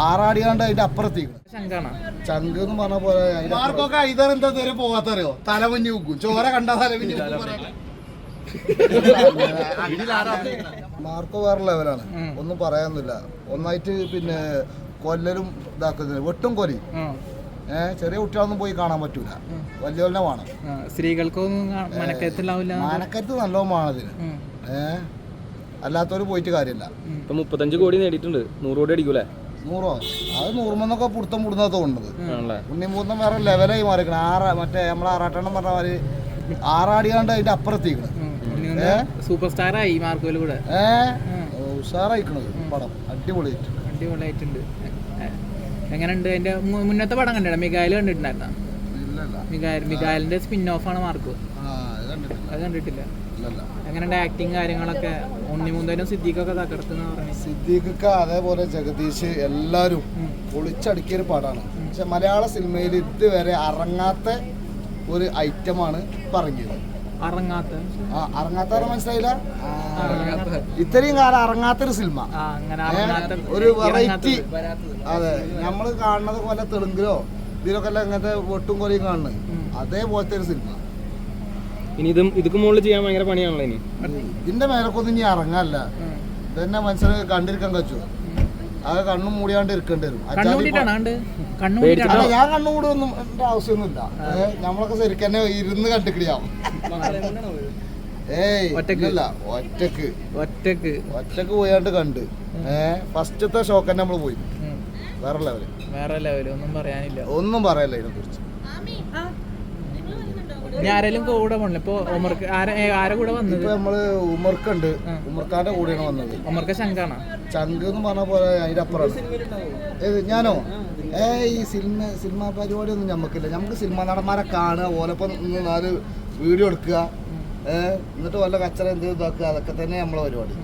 ആറാടിയാണ്ട് അതിന്റെ അപ്പുറത്തേക്ക് ചങ്ക് എന്ന് പറഞ്ഞ പോലെ മാർക്കൊക്കെ ഇതെന്താ തരം പോകാത്തറിയോ തലമഞ്ഞ് വെക്കും ചോര കണ്ട തലമഞ്ഞ് മാർക്കോ വേറെ ലെവലാണ് ഒന്നും പറയാനൊന്നുമില്ല ഒന്നായിട്ട് പിന്നെ കൊല്ലലും ഇതാക്കുന്നില്ല വെട്ടും കൊലി ചെറിയ കുട്ടികളൊന്നും പോയി കാണാൻ പറ്റൂല വലിയ വലിയ വേണം സ്ത്രീകൾക്കൊന്നും മാനക്കത്ത് നല്ലോണം വേണതിന് അല്ലാത്തവര് പോയിട്ട് കാര്യമില്ല 35 കോടി നേടിയിട്ടുണ്ട് 100 കോടി അടിക്കൂലേ 100 അത് 100 പുടുത്തം പുടുന്ന തോന്നുന്നത് ഉണ്ണിമൂർത്തം വേറെ ലെവലായി മാറിക്കണം മറ്റേ നമ്മളെ ആറാട്ടെണ്ണം പറഞ്ഞ മാതിരി ആറാടിയാണ്ട് അതിന്റെ അപ്പുറത്തേക്കണം സൂപ്പർ സ്റ്റാർ ആയി മാർക്കോയിൽ കൂടെ ഉഷാറായിക്കണത് പടം അടിപൊളിയായിട്ടുണ്ട് എങ്ങനെയുണ്ട് അതിന്റെ മുന്നത്തെ പടം കണ്ടിട്ടാ മികായൽ കണ്ടിട്ടുണ്ടായിരുന്ന മികായലിന്റെ സ്പിൻ ഓഫ് ആണ് മാർക്കോ അത് കണ്ടിട്ടില്ല എങ്ങനെയുണ്ട് ആക്ടിങ് കാര്യങ്ങളൊക്കെ ഉണ്ണിമൂന്തനും സിദ്ദീഖൊക്കെ തകർത്തുന്ന പറഞ്ഞു സിദ്ദീഖ് അതേപോലെ ജഗദീഷ് എല്ലാരും പൊളിച്ചടുക്കിയൊരു പടമാണ് പക്ഷെ മലയാള സിനിമയിൽ ഇതുവരെ അറങ്ങാത്ത ഒരു ഐറ്റമാണ് പറഞ്ഞത് അറങ്ങാത്ത മനസ്സിലായില്ല ഇത്രയും കാലം അറങ്ങാത്തൊരു സിനിമ ഒരു വെറൈറ്റി അതെ നമ്മള് കാണുന്നത് പോലെ തെലുങ്കിലോ ഇതിലൊക്കെ അല്ല ഇങ്ങനത്തെ വെട്ടും കൊലയും കാണുന്നത് അതേപോലത്തെ ഒരു സിനിമ ഇനി ഇതൊക്കെ മുകളിൽ ചെയ്യാൻ ഭയങ്കര പണിയാണല്ലോ ഇനി ഇതിന്റെ മേലക്കൊന്നും ഇനി ഇറങ്ങാല്ല ഇതന്നെ മനസ്സിന് കണ്ടിരിക്കാൻ പറ്റുമോ അത് കണ്ണും മൂടിയാണ്ട് ഇരിക്കേണ്ടി വരും ഞാൻ കണ്ണുമൂടൊന്നും ആവശ്യമൊന്നുമില്ല നമ്മളൊക്കെ ശരിക്കും തന്നെ ഇരുന്ന് കണ്ടിക്കിടിയാവും ഒറ്റക്ക് പോയാണ്ട് കണ്ട് ഫസ്റ്റത്തെ ഷോക്ക് തന്നെ നമ്മള് പോയി വേറെ ലെവല് ഒന്നും പറയാനില്ല ഇതിനെ കുറിച്ച് ആരെങ്കിലും കൂടെ പോണില്ല ഇപ്പൊ ആരെ കൂടെ വന്നത് നമ്മള് ഉമർക്കുണ്ട് ഉമർക്കാന്റെ കൂടെയാണ് വന്നത് ഉമർക്ക് ശങ്കാണ് ചങ്ക് എന്ന് പറഞ്ഞ പോലെ അതിന്റെ അപ്പുറമാണ് ഞാനോ ഈ സിനിമ പരിപാടി ഒന്നും ഞമ്മക്കില്ല നമുക്ക് സിനിമ നടന്മാരെ കാണുക ഓലപ്പം 4 വീഡിയോ എടുക്കുക എന്നിട്ട് വല്ല കച്ചറ എന്ത് ഇതാക്കുക അതൊക്കെ തന്നെ നമ്മളെ പരിപാടി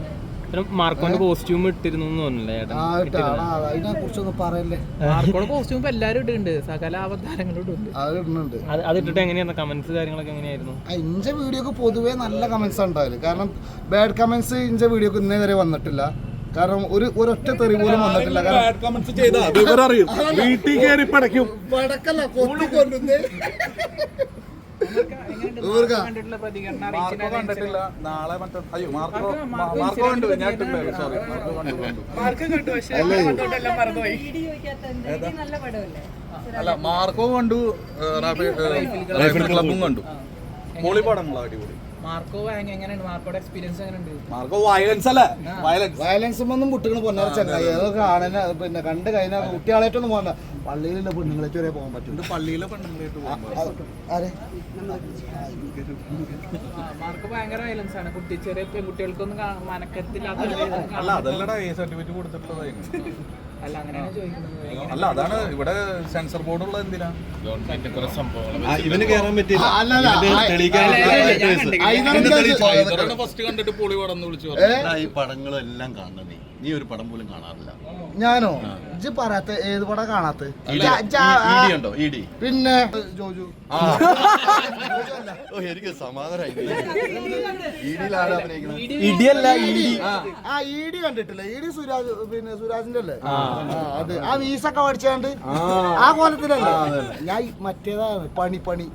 മാർക്കോന്റെ കോസ്റ്റ്യൂം ഇട്ടിരുന്നു അതിനെ കുറിച്ചൊന്നും പറയല്ലേ മാർക്കോയുടെ കോസ്റ്റ്യൂം ഇപ്പൊ എല്ലാരും ഇടുന്നുണ്ട് സകല അവതാരങ്ങളും ഇടുന്നുണ്ട് അതിട്ടിട്ട് എങ്ങനെയായിരുന്നു കമന്റ്സ് കാര്യങ്ങളൊക്കെ എങ്ങനെയായിരുന്നു ഇഞ്ച വീഡിയോക്ക് പൊതുവേ നല്ല കമന്റ്സ് ഉണ്ടാവില്ല കാരണം ബാഡ് കമന്റ്സ് ഇഞ്ച വീഡിയോക്ക് ഇന്നേ വരെ വന്നിട്ടില്ല കാരണം ഒരൊറ്റ തെറി പോലും വന്നിട്ടില്ല മാർക്കോ കണ്ടു റൈഫിൾ ക്ലബും കണ്ടു പൊളി പടങ്ങളാ അടിപൊളി മാർക്കോ എങ്ങനെയുണ്ട് മാർക്കോയുടെ എക്സ്പീരിയൻസ് എങ്ങനെയുണ്ട് മാർക്കോ വയലൻസ് അല്ലേ വയലൻസ് ഒന്നും കുട്ടികൾ പൊന്നാറ ചങ്ങായി അതൊക്കെ കാണാൻ പിന്നെ കണ്ടു കഴിഞ്ഞാൽ കുട്ടികളായിട്ടൊന്നും പോകണ്ട പള്ളിയിലുള്ള പെണ്ണുങ്ങളേറ്റ് വരെ പോകാൻ പറ്റും പള്ളിയിലെ പെണ്ണുങ്ങളായിട്ട് മാർക്ക് ഭയങ്കര വയലൻസ് ആണ് ചെറിയ പെൺകുട്ടികൾക്കൊന്നും മനക്കത്തില്ലാത്ത അല്ല അതല്ലടാ സർട്ടിഫിക്കറ്റ് കൊടുത്തിട്ടുള്ളതായിരുന്നു അല്ല അങ്ങനെയാണ് ചോദിക്കുന്നത് അല്ല അതാണ് ഇവിടെ സെൻസർ ബോർഡ് ഉള്ളത് എന്തിനാ ഇവന് കേറാൻ പറ്റില്ല ഫസ്റ്റ് കണ്ടിട്ട് പൊളി പടം എന്ന് വിളിച്ചു ഈ പടങ്ങളെല്ലാം കാണുന്നത് നീ ഒരു പടം പോലും കാണാറില്ല ഞാനോ ഇജ്ജ് പറയാത്ത ഏത് പടം കാണാത്ത പിന്നെ ജോജു എനിക്ക് സമാധാനമായി ഇഡി കണ്ടിട്ടില്ല ഇഡി സുരാജ് പിന്നെ സുരാജിന്റെ അല്ലേ അത് ആ വീസൊക്കെ പഠിച്ചാണ്ട് ആ കോലത്തിലല്ലേ ഞാൻ മറ്റേതാണ് പണി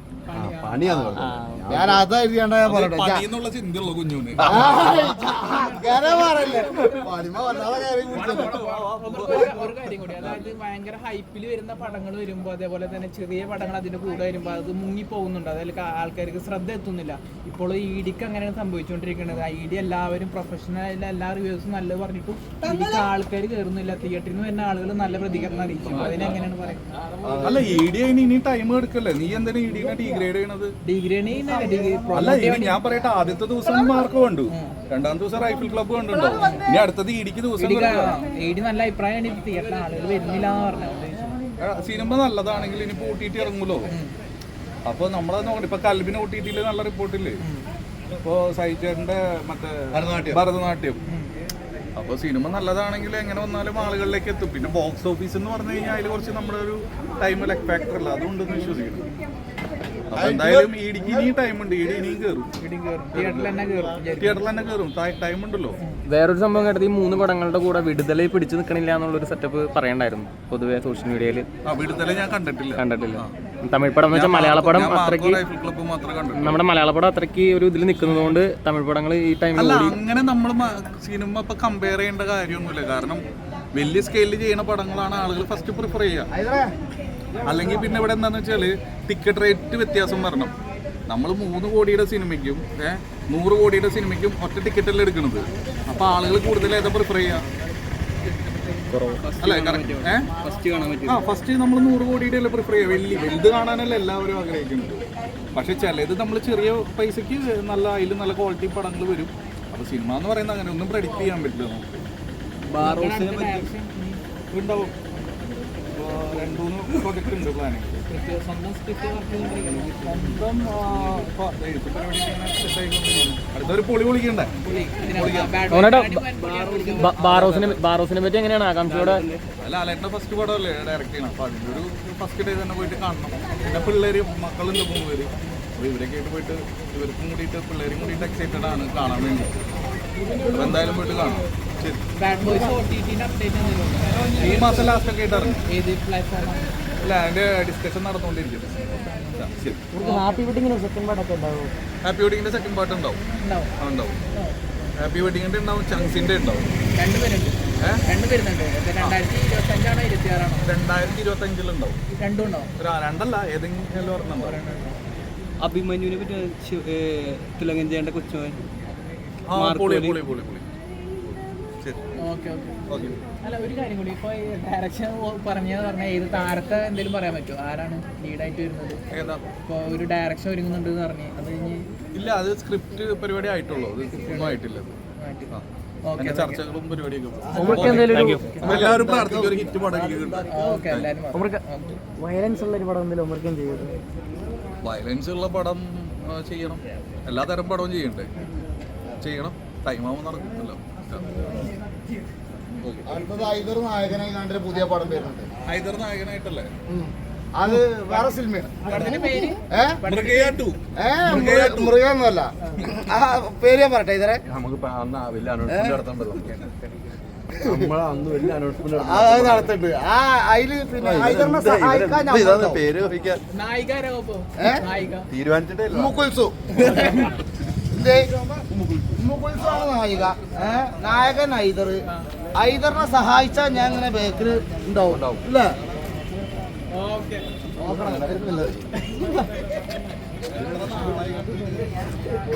ഞാൻ അതായിരിക്കണ്ട ഞാൻ പറയട്ടെ ഒരു കാര്യം കൂടി അതായത് ഭയങ്കര ഹൈപ്പിൽ വരുന്ന പടങ്ങൾ വരുമ്പോ അതേപോലെ തന്നെ ചെറിയ പടങ്ങൾ അതിന്റെ കൂടെ വരുമ്പോ അത് മുങ്ങി പോകുന്നുണ്ട് അതിൽ ആൾക്കാർക്ക് ശ്രദ്ധ എത്തുന്നില്ല ഇപ്പോൾ ഇഡിക്ക് അങ്ങനെയാണ് സംഭവിച്ചുകൊണ്ടിരിക്കുന്നത് ഇഡി എല്ലാവരും പ്രൊഫഷണൽ എല്ലാ റിവ്യൂസും നല്ലത് പറഞ്ഞിട്ടും ഇഡിക്ക് ആൾക്കാർ കയറുന്നില്ല തിയേറ്ററിൽ നിന്ന് വരുന്ന ആളുകൾ നല്ല പ്രതികരണം അറിയിക്കും അതിനെങ്ങനെയാണ് പറയുന്നത് അല്ല ഇഡി ഇനി ടൈം എടുക്കല്ലേ നീ എന്തിനാ ഇഡിനെ ഡീഗ്രേഡ് ചെയ്യണത് അല്ല ഞാൻ പറയട്ടെ ആദ്യത്തെ ദിവസം മാർക്ക് കണ്ടു രണ്ടാം ദിവസം റൈഫിൾ ക്ലബ്ബ് കണ്ടുണ്ടോ ഇനി അടുത്തത് ഇടിക്ക് ദിവസം നല്ല അഭിപ്രായമാണ് തിയേറ്ററിൽ ആളുകൾ വരുന്നില്ല എന്ന് പറഞ്ഞത് സിനിമ നല്ലതാണെങ്കിൽ ഇനി OTT ഇറങ്ങൂലോ അപ്പൊ നമ്മളത് നോക്കണ്ട ഇപ്പൊ കൽബിന് OTT നല്ല റിപ്പോർട്ടില്ലേ ഇപ്പൊ സൈജന്റെ മറ്റേ ഭരതനാട്യം അപ്പൊ സിനിമ നല്ലതാണെങ്കിൽ എങ്ങനെ വന്നാലും ആളുകളിലേക്ക് എത്തും പിന്നെ ബോക്സ് ഓഫീസ് എന്ന് പറഞ്ഞു കഴിഞ്ഞാൽ അതിൽ കുറച്ച് നമ്മുടെ ഒരു ടൈം ലെഗ് ഫാക്ടർ അല്ല അതുകൊണ്ടെന്ന് വിശ്വസിക്കുന്നു അപ്പൊ എന്തായാലും ഇടിക്ക് ഇനിയും ടൈമുണ്ട്, ഇടി ഇനിയും കയറും, തിയേറ്ററിൽ തന്നെ കയറും. തിയേറ്ററിൽ തന്നെ കയറും, ടൈം ഉണ്ടല്ലോ. വേറൊരു സംഭവം കേട്ടത് ഈ 3 പടങ്ങളുടെ കൂടെ വിടുതലയിൽ പിടിച്ചു നിൽക്കണില്ല എന്നുള്ളൊരു സെറ്റപ്പ് പറയണ്ടായിരുന്നു പൊതുവെ സോഷ്യൽ മീഡിയയിൽ. വിടുതല ഞാൻ കണ്ടിട്ടില്ല. തമിഴ് പടം എന്ന് വെച്ചാൽ മലയാള പടം അത്രയ്ക്ക് റൈഫിൾ ക്ലബ്ബ് മാത്രമേ കണ്ടിട്ടുള്ളൂ. നമ്മുടെ മലയാള പടം അത്രയ്ക്ക് ഒരു ഇതിൽ നിൽക്കുന്നതുകൊണ്ട് തമിഴ് പടങ്ങൾ ഈ ടൈമിൽ അല്ല, അങ്ങനെ നമ്മൾ സിനിമ ഇപ്പൊ കമ്പയർ ചെയ്യേണ്ട കാര്യമൊന്നുമില്ല. കാരണം വലിയ സ്കെയിലിൽ ചെയ്യുന്ന പടങ്ങളാണ് ആളുകൾ ഫസ്റ്റ് പ്രിഫർ ചെയ്യുക. അല്ലെങ്കിൽ പിന്നെ ഇവിടെ എന്താന്ന് വെച്ചാൽ ടിക്കറ്റ് റേറ്റ് വ്യത്യാസം വരണം. നമ്മൾ 3 കോടിയുടെ സിനിമയ്ക്കും 100 കോടിയുടെ സിനിമയ്ക്കും ഒറ്റ ടിക്കറ്റല്ലേ എടുക്കുന്നത്. അപ്പൊ ആളുകൾ കൂടുതൽ ഏതാ പ്രിഫർ ചെയ്യുക? അല്ലേ, ഫസ്റ്റ് നമ്മൾ 100 കോടിയുടെ അല്ലേ പ്രിഫർ ചെയ്യുക. വലുത് കാണാനല്ലേ എല്ലാവരും ആഗ്രഹിക്കുന്നത്. പക്ഷെ ചിലത് നമ്മൾ ചെറിയ പൈസക്ക് അതിൽ നല്ല ക്വാളിറ്റി പടങ്ങൾ വരും. അപ്പൊ സിനിമ എന്ന് പറയുന്നത് അങ്ങനെ ഒന്നും പ്രെഡിക്റ്റ് ചെയ്യാൻ പറ്റില്ല നമുക്ക്. ഉണ്ടാവും. 2-3 പ്രൊജക്ട് ഉണ്ട് പ്ലാനിങ്. അടുത്തൊരു പൊളി പൊളിക്കണ്ടേ? ബാറോസിനെ പറ്റി എങ്ങനെയാണ് ആകാംക്ഷയോടെ? അല്ല, അലേട്ടൻ്റെ ഫസ്റ്റ് പടമല്ലേ ഡയറക്റ്റ് ചെയ്യണം. അപ്പൊ അതിൻ്റെ ഒരു ഫസ്റ്റ് ഡേ തന്നെ പോയിട്ട് കാണണം. പിന്നെ പിള്ളേര് മക്കളുണ്ട് 3 പേര്. അപ്പോൾ ഇവരൊക്കെ ആയിട്ട് പോയിട്ട് ഇവർക്കും കൂടിയിട്ട് പിള്ളേരും കൂടിയിട്ട് എക്സൈറ്റഡ് ആണ് കാണാൻ വേണ്ടി. അപ്പോൾ എന്തായാലും പോയിട്ട് കാണാം. ഈ മാസം ലാസ്റ്റ് ഒക്കെ ആയിട്ട് ഇറങ്ങും. അല്ല, അതിന്റെ ഡിസ്കഷൻ നടന്നുകൊണ്ടിരിക്കും. ഹാപ്പി വെഡിങ്ങിന്റെ സെക്കൻഡ് പാർട്ടൊക്കെ ഉണ്ടാവും. ഹാപ്പി വെഡിങ്ങിന്റെ സെക്കൻഡ് പാർട്ട് ഉണ്ടാവും. ഹാപ്പി വെഡിങ്ങിന്റെ ഉണ്ടാവും, ചങ്സിന്റെ ഉണ്ടാവും. 2025 ഉണ്ടാവും. രണ്ടല്ല, ഏതെങ്കിലും ഒരെണ്ണം. അഭിമന്യുവിനെ പറ്റി തിലകഞ്ചേന്റെ കൊച്ചുമോൻ പൊളി പൊളി പൊളി പൊളി. അല്ല, ഒരു കാര്യം കൂടി, ഇപ്പൊ ഡയറക്ഷൻ പറഞ്ഞ ഏത് താരത്തെ എന്തെങ്കിലും പറയാൻ പറ്റുമോ? ആരാണ് ലീഡായിട്ട് വരുന്നത്? ഏതാ ഇപ്പൊ ഒരു ഡയറക്ഷൻ ഒരുങ്ങുന്നുണ്ട് എന്ന് പറഞ്ഞു, അത് കഴിഞ്ഞ് ഇല്ല, അത് സ്ക്രിപ്റ്റ് പരിപാടി ആയിട്ടുള്ളൂ. അത് ഒന്നും ആയിട്ടില്ല. അതിന്റെ ചർച്ചകളും പരിപാടിയൊക്കെ. എല്ലാവരും പ്രാർത്ഥിക്കും ഒരു ഹിറ്റ് പടം എനിക്ക് കിട്ടും. വയലൻസ് ഉള്ള ഒരു പടം എന്തെങ്കിലും ഒമർക്കം ചെയ്യുന്നത്? വയലൻസ് ഉള്ള പടം ചെയ്യണം. എല്ലാ തരം പടവും ചെയ്യണം. ടൈമാവുമ്പോൾ നടക്കുമല്ലോ. അടുത്തത് ഹൈദർ നായകനായി കണ്ടൊരു പുതിയ പടം വരുന്നുണ്ട്. ഹൈദർ നായകനായിട്ടല്ലേ? അത് വേറെ സിനിമയാണ്. മൃഗമൊന്നുമല്ല. ആ പേര് ഞാൻ പറയട്ടെ. ഇതരെ അത് നടത്തുന്നുണ്ട്. ആ അതില് പിന്നെ ഹൈദറിനെ സഹായിക്കാൻ മുകുൽസു മുകുൽസാണ് നായിക. നായകൻ ഹൈദർ. ഹൈദറിനെ സഹായിച്ചാൽ ഞാൻ ഇങ്ങനെ ബേക്കിൽ ഉണ്ടാവും അല്ലേ? നോക്കണം.